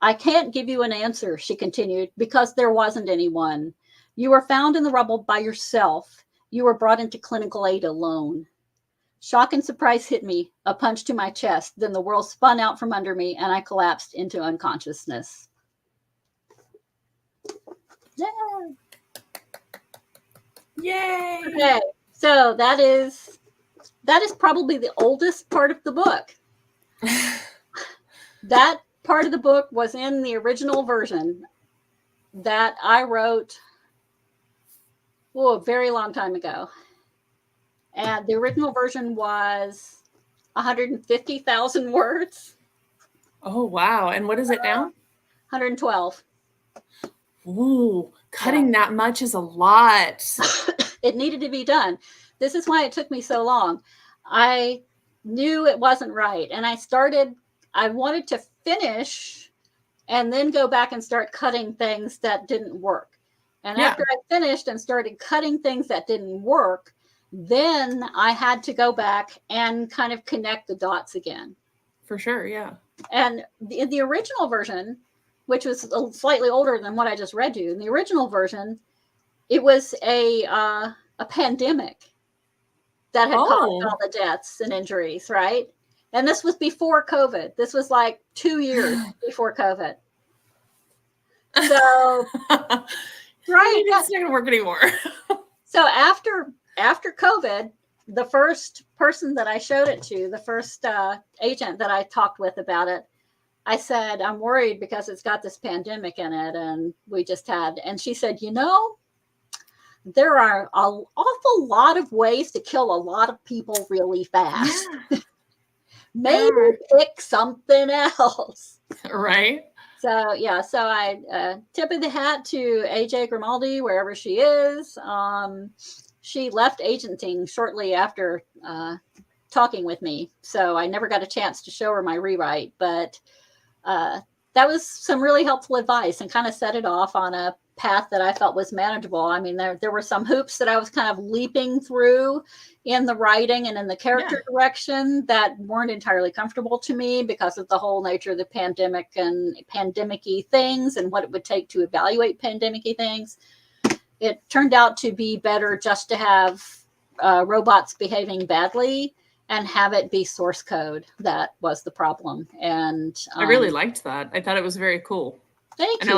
I can't give you an answer, she continued, because there wasn't anyone. You were found in the rubble by yourself. You were brought into clinical aid alone. Shock and surprise hit me, a punch to my chest. Then the world spun out from under me and I collapsed into unconsciousness. Yeah. Yay! Okay, so that is probably the oldest part of the book. That part of the book was in the original version that I wrote a very long time ago. And the original version was 150,000 words. Oh, wow. And what is it now? 112. Ooh, cutting that much is a lot. It needed to be done. This is why it took me so long. I knew it wasn't right. And I wanted to finish and then go back and start cutting things that didn't work. And after I finished and started cutting things that didn't work, then I had to go back and kind of connect the dots again. For sure, yeah. And in the original version, which was slightly older than what I just read you, in the original version, it was a pandemic that had caused all the deaths and injuries, right? And this was before COVID. This was like 2 years before COVID. So, right. It's not going to work anymore. So after COVID, the first person that I showed it to, the first agent that I talked with about it, I said, I'm worried because it's got this pandemic in it. And and she said, there are an awful lot of ways to kill a lot of people really fast. Yeah. Maybe pick something else. Right. So, I tip of the hat to AJ Grimaldi, wherever she is. She left agenting shortly after talking with me. So I never got a chance to show her my rewrite, but that was some really helpful advice and kind of set it off on a path that I felt was manageable. I mean, there were some hoops that I was kind of leaping through in the writing and in the character direction that weren't entirely comfortable to me because of the whole nature of the pandemic and pandemic-y things and what it would take to evaluate pandemic-y things. It turned out to be better just to have robots behaving badly and have it be source code. That was the problem. And I really liked that. I thought it was very cool. Thank you.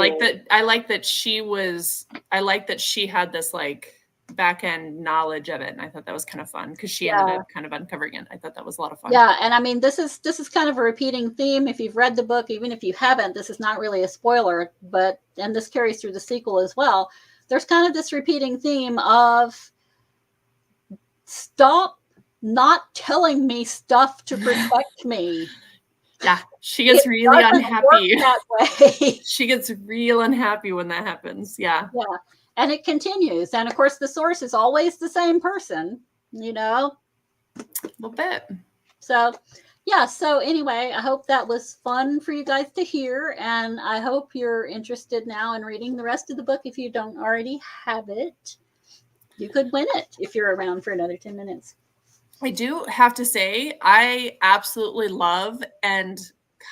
I like that she had this like back end knowledge of it. And I thought that was kind of fun because she ended up kind of uncovering it. I thought that was a lot of fun. Yeah. And I mean, this is kind of a repeating theme. If you've read the book, even if you haven't, this is not really a spoiler, and this carries through the sequel as well. There's kind of this repeating theme of stop not telling me stuff to protect me. Yeah, she gets really unhappy. She gets real unhappy when that happens. Yeah. Yeah. And it continues. And of course, the source is always the same person, A little bit. So, yeah. So anyway, I hope that was fun for you guys to hear. And I hope you're interested now in reading the rest of the book. If you don't already have it, you could win it if you're around for another 10 minutes. I do have to say, I absolutely love and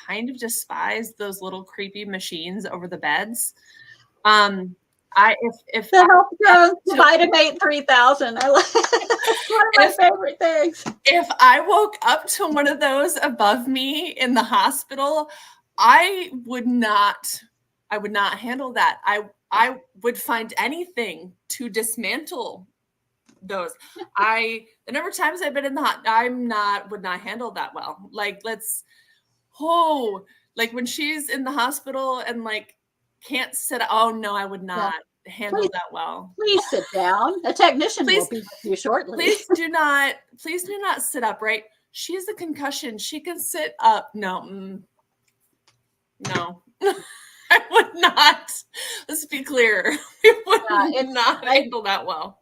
kind of despise those little creepy machines over the beds. If the health drones, Vitamate 3000. I love it's one of my favorite things. If I woke up to one of those above me in the hospital, I would not handle that. I would find anything to dismantle those. The number of times I've been in the would not handle that well. Like like when she's in the hospital and like can't sit. Oh no, I would not handle that well. Please sit down. A technician will be with you shortly. Please do not sit up. Right? She has a concussion. She can sit up. No. I would not. Let's be clear. We would not handle that well.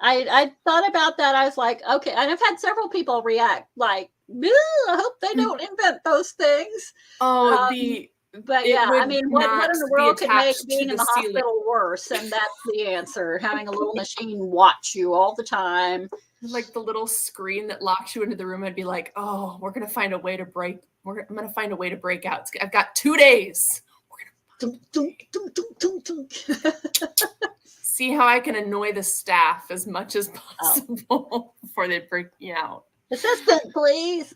I thought about that. I was like, okay. And I've had several people react like, I hope they don't invent those things. But yeah, I mean, what in the world could make being in the hospital worse? And that's the answer. Having a little machine watch you all the time. Like the little screen that locks you into the room. I'd be like, oh, I'm going to find a way to break out. I've got 2 days. See how I can annoy the staff as much as possible before they break me out. Assistant, please.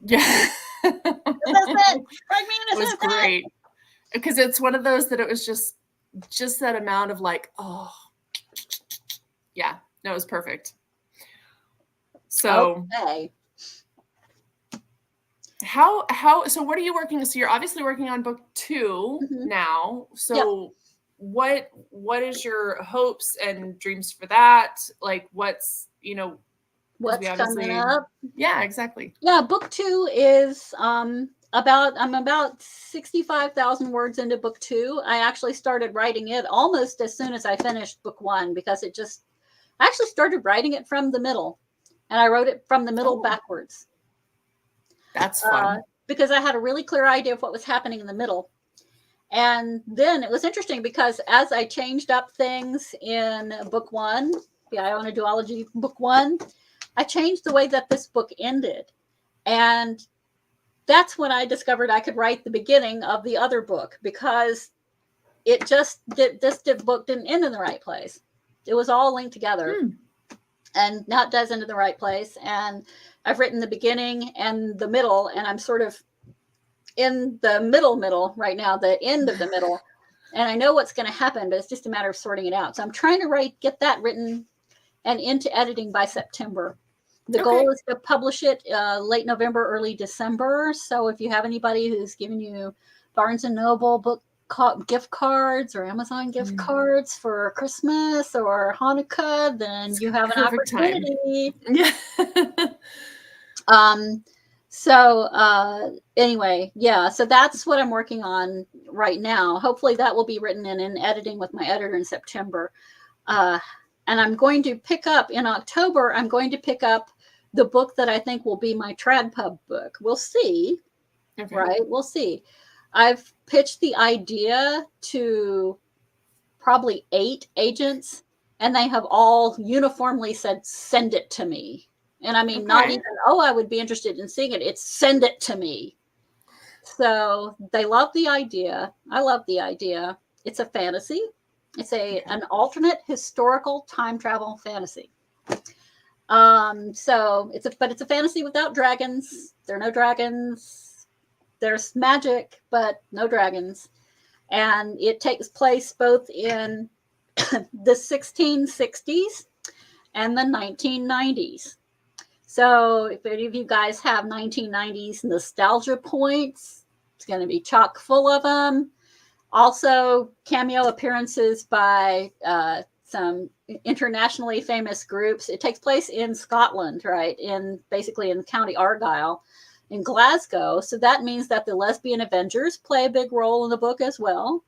Yeah. Assistant. Write me an It was assistant. great. Because it's one of those that it was just that amount of like, oh, yeah, no, it was perfect. So okay. So what are you working? So you're obviously working on book 2 now. So what is your hopes and dreams for that? Like what's coming up? Yeah, exactly. Yeah, book 2 is I'm about 65,000 words into book 2. I actually started writing it almost as soon as I finished book 1 because I actually started writing it from the middle, and I wrote it from the middle backwards. That's fun. Because I had a really clear idea of what was happening in the middle. And then it was interesting because as I changed up things in book 1, the Iona Duology book 1, I changed the way that this book ended. And that's when I discovered I could write the beginning of the other book, because this book didn't end in the right place. It was all linked together. And now it does end in the right place. And I've written the beginning and the middle, and I'm sort of in the middle right now, the end of the middle. And I know what's going to happen, but it's just a matter of sorting it out. So I'm trying to get that written and into editing by September. The goal is to publish it late November, early December. So if you have anybody who's giving you Barnes & Noble book gift cards or Amazon gift cards for Christmas or Hanukkah, then you have an opportunity. Yeah. Anyway, yeah, so that's what I'm working on right now. Hopefully that will be written and in editing with my editor in September. And I'm going to pick up in October, the book that I think will be my TradPub book. We'll see, right? We'll see. I've pitched the idea to probably 8 agents, and they have all uniformly said, send it to me. And I mean, not even, I would be interested in seeing it. It's send it to me. So they love the idea. I love the idea. It's a fantasy. It's an alternate historical time travel fantasy. So it's a fantasy without dragons. There are no dragons. There's magic, but no dragons. And it takes place both in the 1660s and the 1990s. So if any of you guys have 1990s nostalgia points, it's going to be chock full of them. Also, cameo appearances by some internationally famous groups. It takes place in Scotland, right? Basically in County Argyll in Glasgow. So that means that the lesbian Avengers play a big role in the book as well.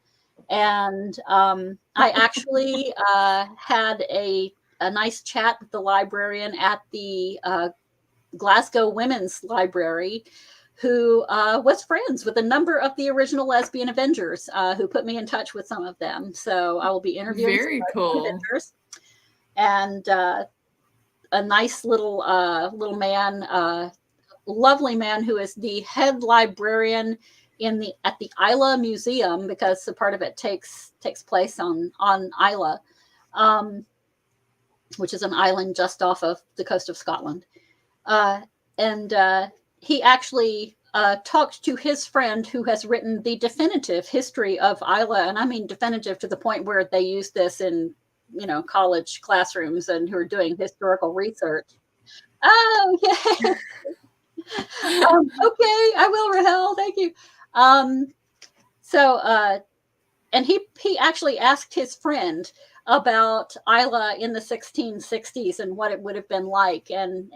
And I actually had a nice chat with the librarian at the Glasgow Women's Library, who was friends with a number of the original lesbian Avengers, who put me in touch with some of them. So I will be interviewing Very cool. Avengers. And a nice little man, lovely man, who is the head librarian at the Isla Museum, because a part of it takes place on Isla, which is an island just off of the coast of Scotland. And he actually talked to his friend who has written the definitive history of Isla, and I mean definitive to the point where they use this in college classrooms and who are doing historical research. Oh, yeah. Okay, I will, Rahel. Thank you. And he actually asked his friend about Isla in the 1660s and what it would have been like. And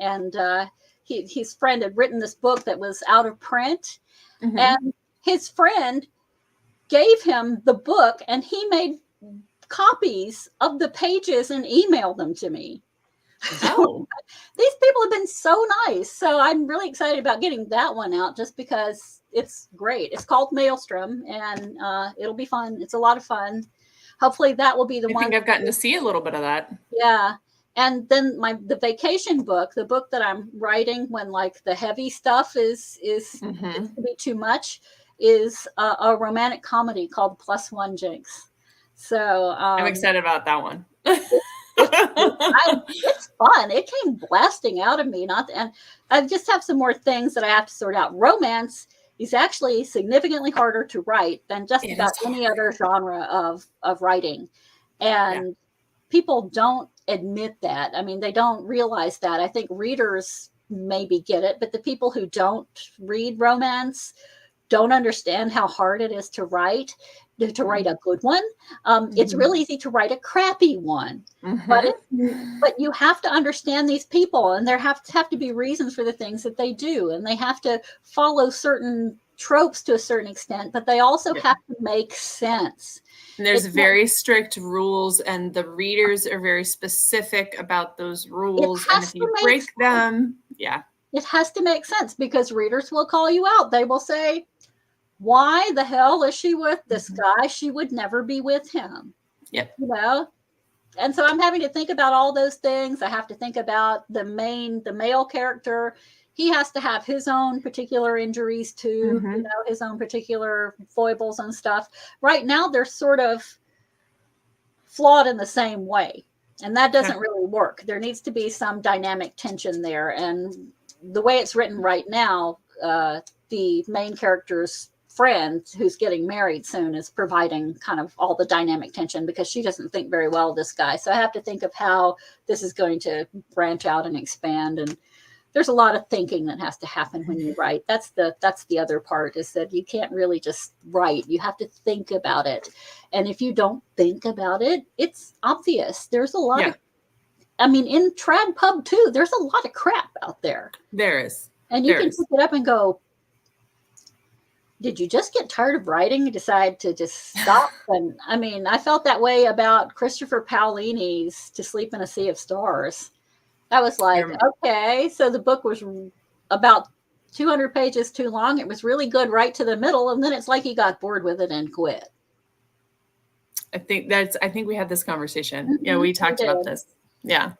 his friend had written this book that was out of print. And his friend gave him the book, and he made copies of the pages and emailed them to me. Oh. These people have been so nice. So I'm really excited about getting that one out, just because it's great. It's called Maelstrom, and it'll be fun. It's a lot of fun. Hopefully that will be the one. I think I've gotten to see a little bit of that. Yeah. And then the vacation book, the book that I'm writing when like the heavy stuff is to be too much, is a romantic comedy called +1 Jinx. So I'm excited about that one. It's fun. It came blasting out of me. And I just have some more things that I have to sort out. Romance is actually significantly harder to write than just about any other genre of writing. And people don't admit that. I mean, they don't realize that. I think readers maybe get it, but the people who don't read romance don't understand how hard it is to write a good one. It's really easy to write a crappy one, but you have to understand these people, and there have to be reasons for the things that they do, and they have to follow certain tropes to a certain extent, but they also have to make sense. And there's very strict rules, and the readers are very specific about those rules. And if you break them, it has to make sense, because readers will call you out. They will say, why the hell is she with this guy? She would never be with him. Yep. You know? And so I'm having to think about all those things. I have to think about the male character. He has to have his own particular injuries too, you know, his own particular foibles and stuff. Right now, they're sort of flawed in the same way, and that doesn't really work. There needs to be some dynamic tension there. And the way it's written right now, the main character's friend, who's getting married soon, is providing kind of all the dynamic tension, because she doesn't think very well of this guy. So I have to think of how this is going to branch out and expand. And there's a lot of thinking that has to happen when you write. That's the other part, is that you can't really just write. You have to think about it. And if you don't think about it, it's obvious. There's a lot of, I mean, in trad pub too, there's a lot of crap out there. There is. And you can pick it up and go, did you just get tired of writing and decide to just stop? And I mean, I felt that way about Christopher Paolini's To Sleep in a Sea of Stars. That was like, okay, so the book was about 200 pages too long. It was really good right to the middle, and then it's like he got bored with it and quit. I think we had this conversation. Yeah, we talked about this. Yeah.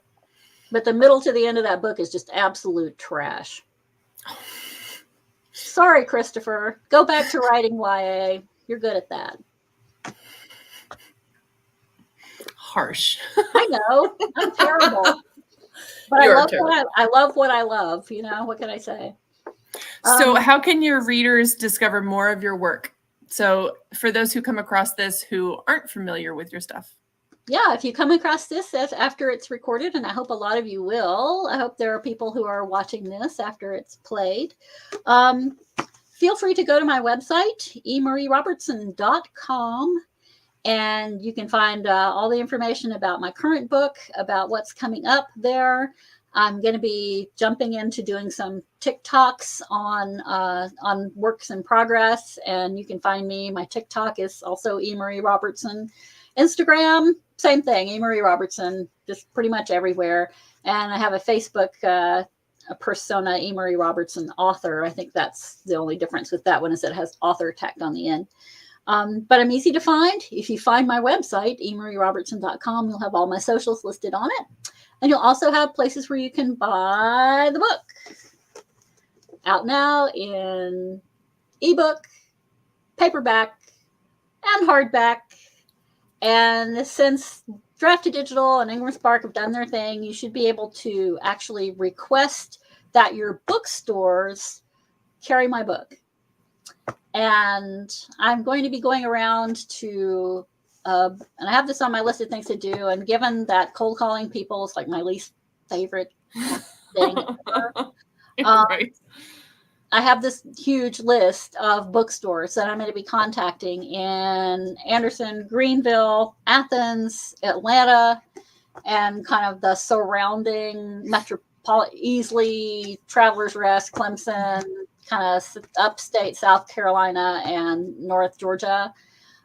But the middle to the end of that book is just absolute trash. Sorry, Christopher. Go back to writing YA. You're good at that. Harsh. I know. I'm terrible. But I love what I love. You know, what can I say? So how can your readers discover more of your work? So for those who come across this who aren't familiar with your stuff. Yeah, if you come across this after it's recorded, and I hope a lot of you will. I hope there are people who are watching this after it's played. Feel free to go to my website, emarierobertson.com. And you can find all the information about my current book, about what's coming up there. I'm going to be jumping into doing some TikToks on works in progress. And you can find me. My TikTok is also Marie Robertson. Instagram, same thing, Marie Robertson, just pretty much everywhere. And I have a Facebook a persona, Marie Robertson author. I think that's the only difference with that one, is it has author tacked on the end. But I'm easy to find. If you find my website, emarierobertson.com, you'll have all my socials listed on it. And you'll also have places where you can buy the book. Out now in ebook, paperback, and hardback. And since Draft to Digital and Ingram Spark have done their thing, you should be able to actually request that your bookstores carry my book. And I'm going to be going around to, and I have this on my list of things to do. And given that cold calling people is like my least favorite thing ever, Right. I have this huge list of bookstores that I'm going to be contacting in Anderson, Greenville, Athens, Atlanta, and kind of the surrounding easily Travelers Rest, Clemson, kind of upstate South Carolina and North Georgia.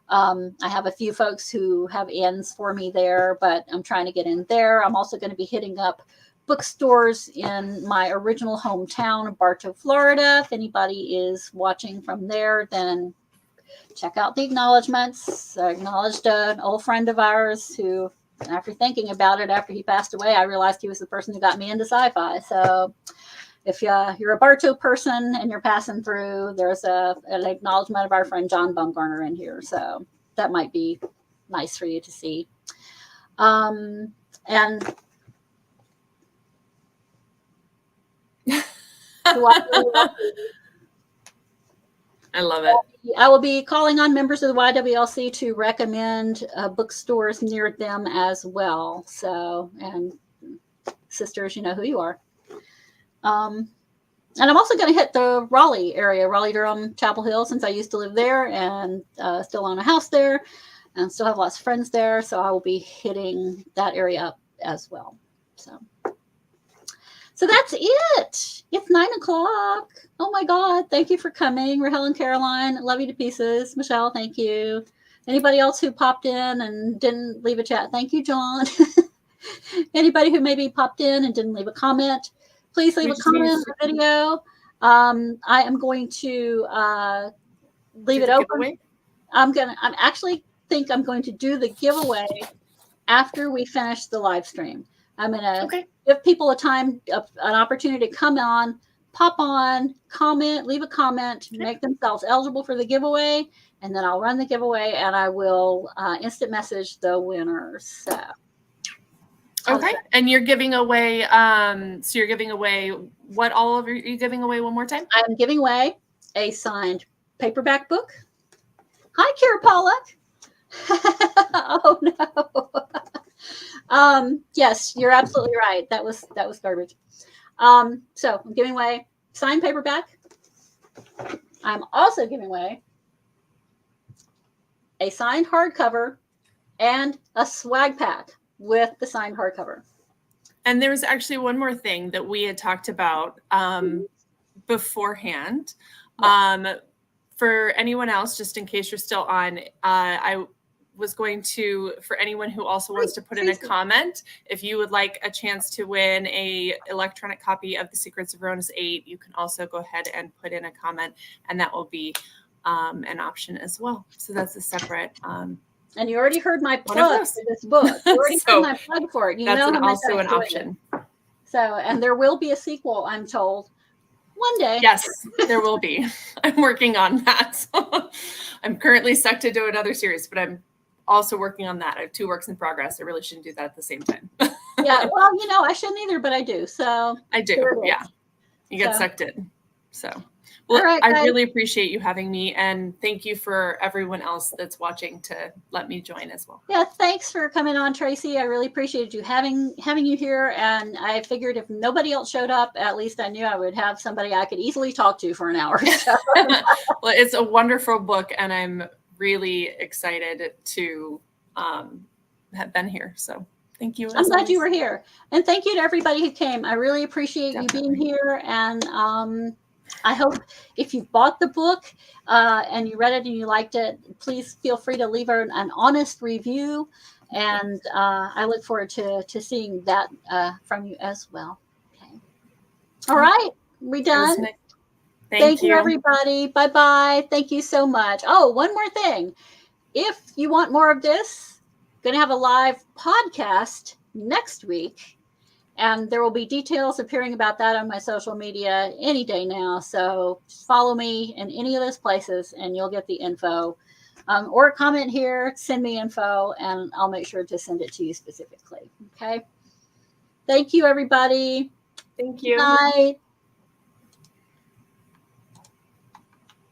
I have a few folks who have inns for me there, but I'm trying to get in there. I'm also going to be hitting up bookstores in my original hometown of Bartow, Florida. If anybody is watching from there, then check out the acknowledgments. I acknowledged an old friend of ours who, after thinking about it, after he passed away, I realized he was the person who got me into sci-fi. So if you're a Bartow person and you're passing through, there's an acknowledgement of our friend John Bumgarner in here. So that might be nice for you to see. And I love it. I will be calling on members of the YWLC to recommend bookstores near them as well. So, and sisters, you know who you are. And I'm also going to hit the Raleigh area, Raleigh-Durham, Chapel Hill, since I used to live there and still own a house there and still have lots of friends there. So I will be hitting that area up as well. So that's it. It's 9 o'clock. Oh my God. Thank you for coming. Rahel and Caroline, love you to pieces. Michelle, thank you. Anybody else who popped in and didn't leave a chat? Thank you, John. Anybody who maybe popped in and didn't leave a comment, please leave a comment on the video. I am going to leave it open. I'm actually think I'm going to do the giveaway after we finish the live stream. I'm going to give people an opportunity to come on, pop on, comment, leave a comment, make themselves eligible for the giveaway, and then I'll run the giveaway and I will instant message the winners. So. Okay. And you're giving away, so you're giving away what all of you giving away one more time? I'm giving away a signed paperback book. Hi, Kira Pollock. Oh no. Yes, you're absolutely right. That was garbage. So I'm giving away signed paperback. I'm also giving away a signed hardcover and a swag pack with the signed hardcover. And there was actually one more thing that we had talked about beforehand. For anyone else, just in case you're still on, I was going to, for anyone who also wants to put in a comment, if you would like a chance to win a electronic copy of the Secrets of Eronis 8, you can also go ahead and put in a comment, and that will be an option as well. So that's a separate. And you already heard my plug for this book. You already heard my plug for it. You know how much also an option. So, and there will be a sequel, I'm told, one day. Yes, there will be. I'm working on that. I'm currently stuck to do another series, but I'm also working on that. I have 2 works in progress. I really shouldn't do that at the same time. Yeah, well, you know, I shouldn't either, but I do. So I do. Yeah, you get sucked in. So. Well, right, I really appreciate you having me, and thank you for everyone else that's watching to let me join as well. Yeah, thanks for coming on, Tracy. I really appreciated you having you here, and I figured if nobody else showed up, at least I knew I would have somebody I could easily talk to for an hour. So. Well, it's a wonderful book, and I'm really excited to have been here. So thank you. I'm glad you were here, and thank you to everybody who came. I really appreciate you being here, and I hope if you bought the book and you read it and you liked it, please feel free to leave an honest review. And I look forward to seeing that from you as well. Okay. All right. We done? Thank you, everybody. Bye-bye. Thank you so much. Oh, one more thing. If you want more of this, I'm going to have a live podcast next week. And there will be details appearing about that on my social media any day now. So just follow me in any of those places and you'll get the info. Or comment here, send me info, and I'll make sure to send it to you specifically. Okay. Thank you, everybody. Thank you. Good night.